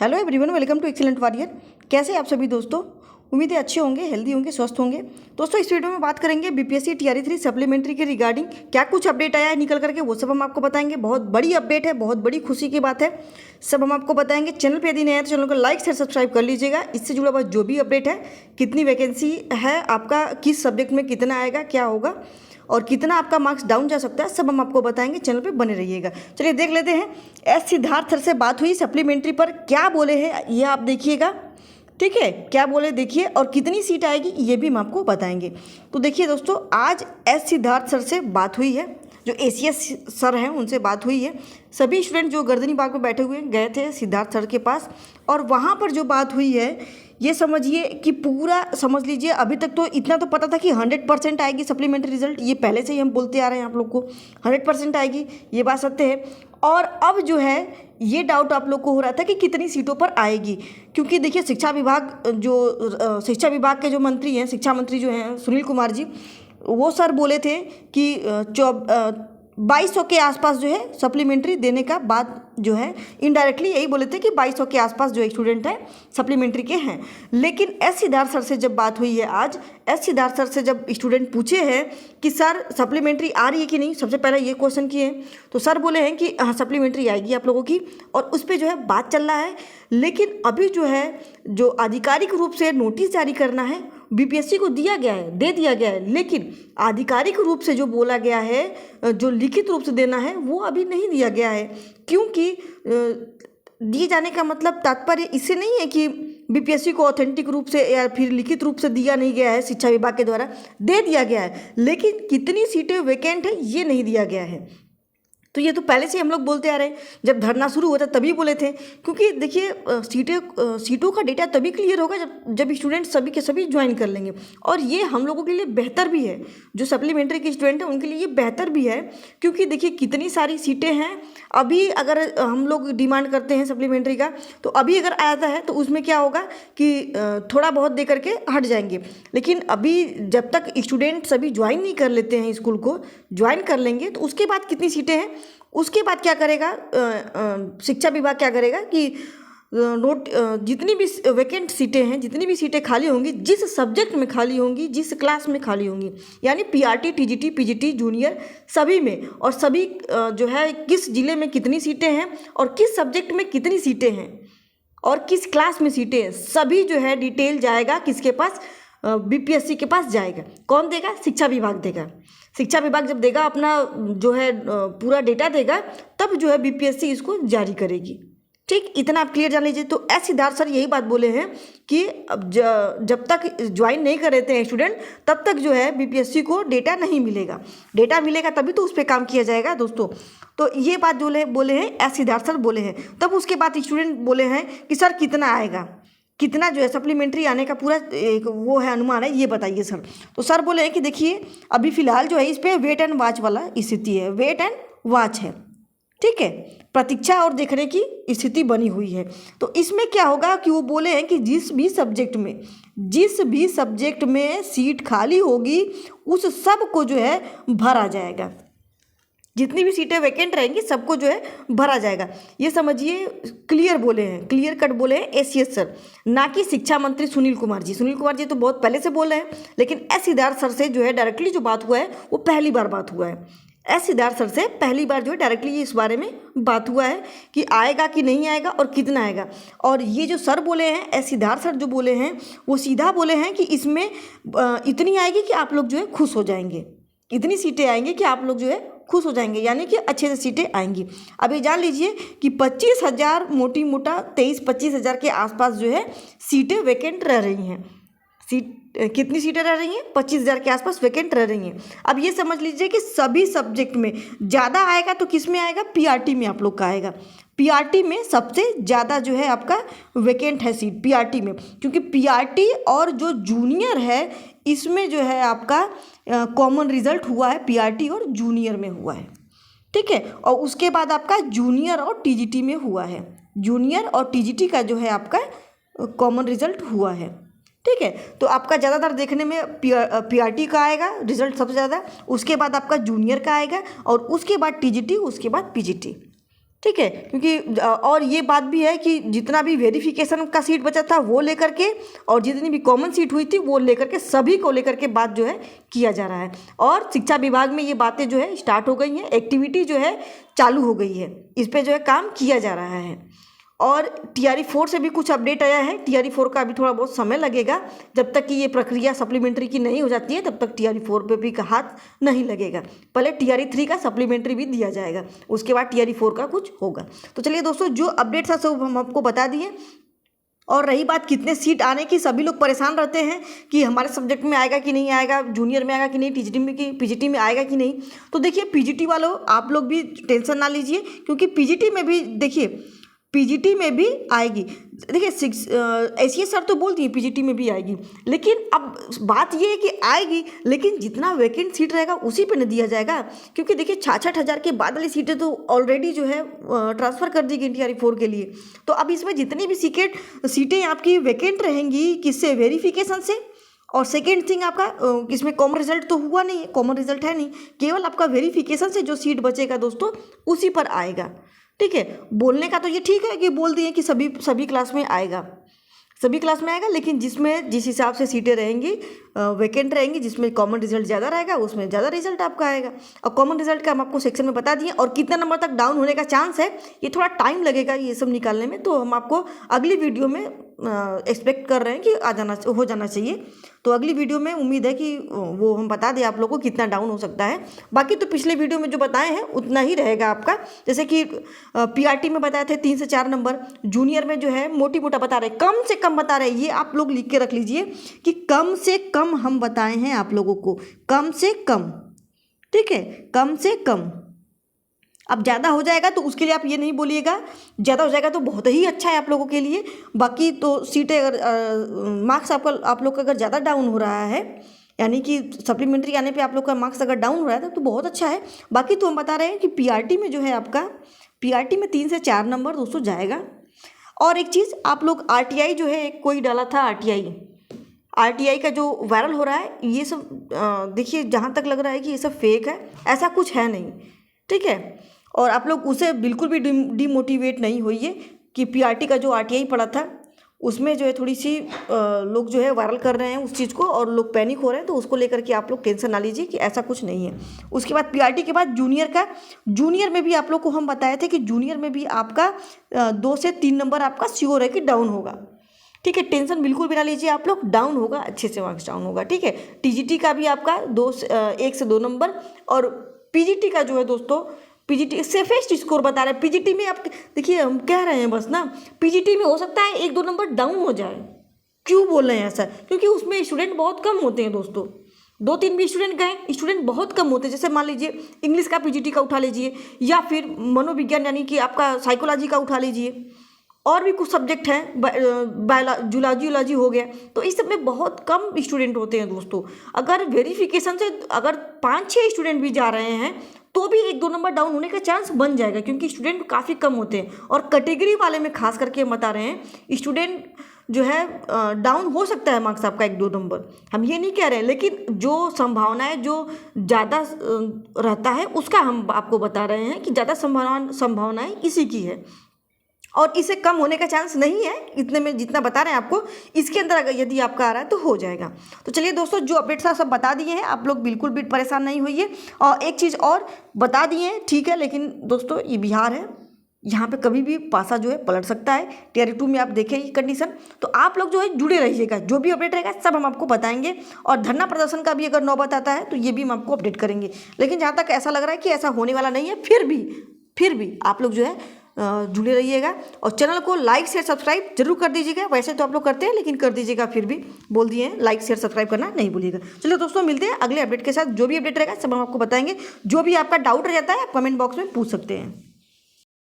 Hello everyone, welcome to excellent warrior. कैसे आप सभी दोस्तों? उम्मीद है अच्छे होंगे, हेल्दी होंगे, स्वस्थ होंगे। दोस्तों इस वीडियो में बात करेंगे बीपीएससी टीआरई 3 सप्लीमेंट्री के रिगार्डिंग क्या कुछ अपडेट आया है निकल करके, वो सब हम आपको बताएंगे। बहुत बड़ी अपडेट है, बहुत बड़ी खुशी की बात है, सब हम आपको बताएंगे। चैनल पे यदि नया है तो चैनल को लाइक शेयर सब्सक्राइब कर लीजिएगा। इससे जुड़ा हुआ जो भी अपडेट है, कितनी वैकेंसी है आपका, किस सब्जेक्ट में कितना आएगा, क्या होगा और कितना आपका मार्क्स डाउन जा सकता है, सब हम आपको बताएंगे। चैनल पे बने रहिएगा। चलिए देख लेते हैं एस सिद्धार्थ सर से बात हुई सप्लीमेंट्री पर, क्या बोले हैं ये आप देखिएगा। ठीक है, क्या बोले देखिए, और कितनी सीट आएगी ये भी हम आपको बताएंगे। तो देखिए दोस्तों, आज एस सिद्धार्थ सर से बात हुई है, जो एसीएस सर हैं उनसे बात हुई है। सभी स्टूडेंट जो गर्दनी बाग में बैठे हुए गए थे सिद्धार्थ सर के पास, और वहाँ पर जो बात हुई है ये समझिए कि पूरा समझ लीजिए। अभी तक तो इतना तो पता था कि 100% आएगी सप्लीमेंट्री रिजल्ट, ये पहले से ही हम बोलते आ रहे हैं आप लोग को 100% आएगी, ये बात सत्य है। और अब जो है ये डाउट आप लोग को हो रहा था कि कितनी सीटों पर आएगी, क्योंकि देखिए शिक्षा विभाग के जो मंत्री हैं, शिक्षा मंत्री जो हैं सुनील कुमार जी, वो सर बोले थे कि 2200 के आसपास जो है सप्लीमेंट्री देने का बात जो है, इनडायरेक्टली यही बोले थे कि 2200 के आसपास जो स्टूडेंट हैं सप्लीमेंट्री के हैं। लेकिन एस सिद्धार्थ सर से जब बात हुई है आज, एस सिद्धार्थ सर से जब स्टूडेंट पूछे हैं कि सर सप्लीमेंट्री आ रही है कि नहीं, सबसे पहले ये क्वेश्चन किए हैं, तो सर बोले हैं कि हाँ सप्लीमेंट्री आएगी आप लोगों की, और उस पर जो है बात चल रहा है। लेकिन अभी जो है जो आधिकारिक रूप से नोटिस जारी करना है बीपीएससी को दिया गया है, दे दिया गया है, लेकिन आधिकारिक रूप से जो बोला गया है, जो लिखित रूप से देना है, वो अभी नहीं दिया गया है। क्योंकि दिए जाने का मतलब तात्पर्य इससे नहीं है कि बीपीएससी को ऑथेंटिक रूप से या फिर लिखित रूप से दिया नहीं गया है, शिक्षा विभाग के द्वारा दे दिया गया है, लेकिन कितनी सीटें वैकेंट है ये नहीं दिया गया है। तो ये तो पहले से हम लोग बोलते आ रहे हैं, जब धरना शुरू हुआ था तभी बोले थे। क्योंकि देखिए सीटों का डेटा तभी क्लियर होगा जब स्टूडेंट सभी के सभी ज्वाइन कर लेंगे, और ये हम लोगों के लिए बेहतर भी है, जो सप्लीमेंट्री के स्टूडेंट हैं उनके लिए ये बेहतर भी है। क्योंकि देखिए कितनी सारी सीटें हैं, अभी अगर हम लोग डिमांड करते हैं सप्लीमेंट्री का, तो अभी अगर आता है तो उसमें क्या होगा कि थोड़ा बहुत दे करके हट जाएंगे। लेकिन अभी जब तक स्टूडेंट सभी ज्वाइन नहीं कर लेते हैं, स्कूल को ज्वाइन कर लेंगे, तो उसके बाद कितनी सीटें हैं, उसके बाद क्या करेगा शिक्षा विभाग, क्या करेगा कि जितनी भी वैकेंट सीटें हैं, जितनी भी सीटें खाली होंगी, जिस सब्जेक्ट में खाली होंगी, जिस क्लास में खाली होंगी, यानी पीआरटी, टीजीटी, पीजीटी, जूनियर सभी में, और सभी जो है किस जिले में कितनी सीटें हैं और किस सब्जेक्ट में कितनी सीटें हैं और किस क्लास में सीटें हैं, सभी जो है डिटेल जाएगा किसके पास, बीपीएससी के पास जाएगा। कौन देगा? शिक्षा विभाग देगा। शिक्षा विभाग जब देगा अपना जो है पूरा डेटा देगा, तब जो है बीपीएससी इसको जारी करेगी। ठीक, इतना आप क्लियर जान लीजिए। तो एस सिद्धार्थ सर यही बात बोले हैं कि अब जब तक ज्वाइन नहीं कर रहे हैं स्टूडेंट, तब तक जो है बीपीएससी को डेटा नहीं मिलेगा। डेटा मिलेगा तभी तो उस पर काम किया जाएगा दोस्तों। तो ये बात जो बोले हैं एस सिद्धार्थ सर बोले हैं। तब उसके बाद स्टूडेंट बोले हैं कि सर कितना आएगा, कितना जो है सप्लीमेंट्री आने का पूरा एक वो है अनुमान है, ये बताइए सर। तो सर बोले हैं कि देखिए अभी फ़िलहाल जो है इस पर वेट एंड वॉच वाला स्थिति है, वेट एंड वॉच है। ठीक है, प्रतीक्षा और देखने की स्थिति बनी हुई है। तो इसमें क्या होगा कि वो बोले हैं कि जिस भी सब्जेक्ट में सीट खाली होगी उस सब को जो है भरा जाएगा, जितनी भी सीटें वैकेंट रहेंगी सबको जो है भरा जाएगा। ये समझिए, क्लियर बोले हैं, क्लियर कट बोले हैं एसीएस सर, ना कि शिक्षा मंत्री सुनील कुमार जी। सुनील कुमार जी तो बहुत पहले से बोल रहे हैं, लेकिन एस सिद्धार्थ सर से जो है डायरेक्टली जो बात हुआ है वो पहली बार बात हुआ है। एस सिद्धार्थ सर से पहली बार जो है डायरेक्टली इस बारे में बात हुआ है कि आएगा कि नहीं आएगा और कितना आएगा। और ये जो सर बोले हैं, एस सिद्धार्थ सर जो बोले हैं, वो सीधा बोले हैं कि इसमें इतनी आएगी कि आप लोग जो है खुश हो जाएंगे, इतनी सीटें आएंगी कि आप लोग जो है खुश हो जाएंगे, यानी कि अच्छे से सीटें आएंगी। अब ये जान लीजिए कि 25,000 मोटी मोटा 23-25,000 के आसपास जो है सीटें वैकेंट रह रही हैं। कितनी सीटें रह रही हैं? 25,000 के आसपास वैकेंट रह रही हैं। अब ये समझ लीजिए कि सभी सब्जेक्ट में ज़्यादा आएगा तो किस में आएगा? पीआरटी में आप लोग का आएगा। पीआरटी में सबसे ज़्यादा जो है आपका वैकेंट है सीट पीआरटी में, क्योंकि पीआरटी और जो जूनियर है इसमें जो है आपका कॉमन रिजल्ट हुआ है, पीआरटी और जूनियर में हुआ है। ठीक है, और उसके बाद आपका जूनियर और टीजीटी में हुआ है, जूनियर और टीजीटी का जो है आपका कॉमन रिजल्ट हुआ है। ठीक है, तो आपका ज़्यादातर देखने में पीआरटी का आएगा रिजल्ट सबसे ज़्यादा, उसके बाद आपका जूनियर का आएगा, और उसके बाद टीजीटी, उसके बाद पीजीटी। ठीक है, क्योंकि और ये बात भी है कि जितना भी वेरिफिकेशन का सीट बचा था वो लेकर के और जितनी भी कॉमन सीट हुई थी वो लेकर के सभी को लेकर के बात जो है किया जा रहा है। और शिक्षा विभाग में ये बातें जो है स्टार्ट हो गई हैं, एक्टिविटी जो है चालू हो गई है, इस पर जो है काम किया जा रहा है। और TRE 4 से भी कुछ अपडेट आया है। TRE 4 का अभी थोड़ा बहुत समय लगेगा, जब तक कि ये प्रक्रिया सप्लीमेंट्री की नहीं हो जाती है तब तक TRE 4 पे भी का हाथ नहीं लगेगा। पहले TRE 3 का सप्लीमेंट्री भी दिया जाएगा, उसके बाद TRE 4 का कुछ होगा। तो चलिए दोस्तों, जो अपडेट्स है सब हम आपको बता दिए। और रही बात कितने सीट आने की, सभी लोग परेशान रहते हैं कि हमारे सब्जेक्ट में आएगा कि नहीं आएगा, जूनियर में आएगा कि नहीं, PGT में आएगा कि नहीं। तो देखिए PGT वालों, आप लोग भी टेंशन ना लीजिए, क्योंकि PGT में भी देखिए PGT में भी आएगी। देखिए ऐसी सर तो बोलती है PGT में भी आएगी, लेकिन अब बात ये है कि आएगी, लेकिन जितना वैकेंट सीट रहेगा उसी पे न दिया जाएगा। क्योंकि देखिए 66,000 के बाद वाली सीटें तो ऑलरेडी जो है ट्रांसफ़र कर दी गई TRE 4 के लिए। तो अब इसमें जितनी भी सीटें आपकी वैकेंट रहेंगी, किससे, वेरिफिकेशन से। और सेकेंड थिंग, आपका इसमें कॉमन रिजल्ट तो हुआ नहीं है, कॉमन रिजल्ट है नहीं, केवल आपका वेरिफिकेशन से जो सीट बचेगा दोस्तों उसी पर आएगा। ठीक है, बोलने का तो ये ठीक है कि बोल दिए कि सभी क्लास में आएगा, सभी क्लास में आएगा, लेकिन जिसमें जिस हिसाब से सीटें रहेंगी वैकेंट रहेंगी, जिसमें कॉमन रिजल्ट ज़्यादा रहेगा उसमें ज़्यादा रिजल्ट आपका आएगा। और कॉमन रिजल्ट का हम आपको सेक्शन में बता दिए। और कितना नंबर तक डाउन होने का चांस है, ये थोड़ा टाइम लगेगा ये सब निकालने में, तो हम आपको अगली वीडियो में एक्सपेक्ट कर रहे हैं कि हो जाना चाहिए। तो अगली वीडियो में उम्मीद है कि वो हम बता दें आप लोगों को कितना डाउन हो सकता है। बाकी तो पिछले वीडियो में जो बताए हैं उतना ही रहेगा आपका। जैसे कि PRT में बताए थे 3 से 4 नंबर, जूनियर में जो है मोटा बता रहे, कम से कम बता रहे। ये आप लोग लिख के रख लीजिए कि कम से कम हम बताए हैं आप लोगों को, कम से कम। ठीक है, कम से कम। अब ज़्यादा हो जाएगा तो उसके लिए आप ये नहीं बोलिएगा, ज़्यादा हो जाएगा तो बहुत ही अच्छा है आप लोगों के लिए। बाकी तो सीटें अगर मार्क्स आप लोग का अगर ज़्यादा डाउन हो रहा है, यानी कि सप्लीमेंट्री आने पे आप लोग का मार्क्स अगर डाउन हो रहा है तो बहुत अच्छा है। बाकी तो हम बता रहे हैं कि PRT में जो है आपका, PRT में 3 से 4 नंबर दोस्तों जाएगा। और एक चीज़, आप लोग RTI जो है, कोई डाला था RTI का जो वायरल हो रहा है, ये सब देखिए जहाँ तक लग रहा है कि ये सब फेक है, ऐसा कुछ है नहीं। ठीक है, और आप लोग उसे बिल्कुल भी डिमोटिवेट नहीं होइए कि PRT का जो RTI पड़ा था उसमें जो है थोड़ी सी लोग जो है वायरल कर रहे हैं उस चीज़ को और लोग पैनिक हो रहे हैं, तो उसको लेकर के आप लोग टेंशन ना लीजिए कि ऐसा कुछ नहीं है। उसके बाद PRT के बाद जूनियर में भी आप लोग को हम बताए थे कि जूनियर में भी आपका 2 से 3 नंबर आपका श्योर है कि डाउन होगा। ठीक है, टेंशन बिल्कुल भी ना लीजिए आप लोग, डाउन होगा, अच्छे से मार्क्स डाउन होगा। ठीक है, TGT का भी आपका 1 से 2 नंबर। और PGT का जो है दोस्तों, PGT सेफेस्ट स्कोर बता रहे हैं। PGT में आप देखिए, हम कह रहे हैं बस ना, PGT में हो सकता है 1-2 नंबर डाउन हो जाए। क्यों बोल रहे हैं ऐसा? क्योंकि उसमें स्टूडेंट बहुत कम होते हैं दोस्तों, 2-3 भी स्टूडेंट गए, स्टूडेंट बहुत कम होते हैं। जैसे मान लीजिए इंग्लिश का PGT का उठा लीजिए, या फिर मनोविज्ञान यानी कि आपका साइकोलॉजी का उठा लीजिए, और भी कुछ सब्जेक्ट हैं, जूलॉजी हो गया, तो इस सब में बहुत कम स्टूडेंट होते हैं दोस्तों। अगर वेरिफिकेशन से अगर 5-6 स्टूडेंट भी जा रहे हैं तो भी 1-2 नंबर डाउन होने का चांस बन जाएगा, क्योंकि स्टूडेंट काफ़ी कम होते हैं। और कैटेगरी वाले में खास करके हम बता रहे हैं, स्टूडेंट जो है डाउन हो सकता है मार्क्स आपका 1-2 नंबर, हम ये नहीं कह रहे हैं, लेकिन जो संभावनाएं जो ज़्यादा रहता है उसका हम आपको बता रहे हैं कि ज़्यादा संभावनाएं इसी की है, और इसे कम होने का चांस नहीं है। इतने में जितना बता रहे हैं आपको, इसके अंदर अगर यदि आपका आ रहा है तो हो जाएगा। तो चलिए दोस्तों, जो अपडेट्स सब बता दिए हैं, आप लोग बिल्कुल भी परेशान नहीं होइए। और एक चीज़ और बता दिए हैं, ठीक है, लेकिन दोस्तों ये बिहार है, यहाँ पे कभी भी पासा जो है पलट सकता है। TRE 2 में आप देखें ये कंडीशन, तो आप लोग जो है जुड़े रहिएगा, जो भी अपडेट रहेगा सब हम आपको बताएंगे। और धरना प्रदर्शन का भी अगर नौबत आता है तो ये भी हम आपको अपडेट करेंगे। लेकिन जहाँ तक ऐसा लग रहा है कि ऐसा होने वाला नहीं है, फिर भी आप लोग जो है जुड़े रहिएगा। और चैनल को लाइक शेयर सब्सक्राइब जरूर कर दीजिएगा। वैसे तो आप लोग करते हैं, लेकिन कर दीजिएगा, फिर भी बोल दिए हैं लाइक शेयर सब्सक्राइब करना नहीं भूलिएगा। चलिए दोस्तों, मिलते हैं अगले अपडेट के साथ। जो भी अपडेट रहेगा सब हम आपको बताएंगे। जो भी आपका डाउट रह जाता है आप कमेंट बॉक्स में पूछ सकते हैं।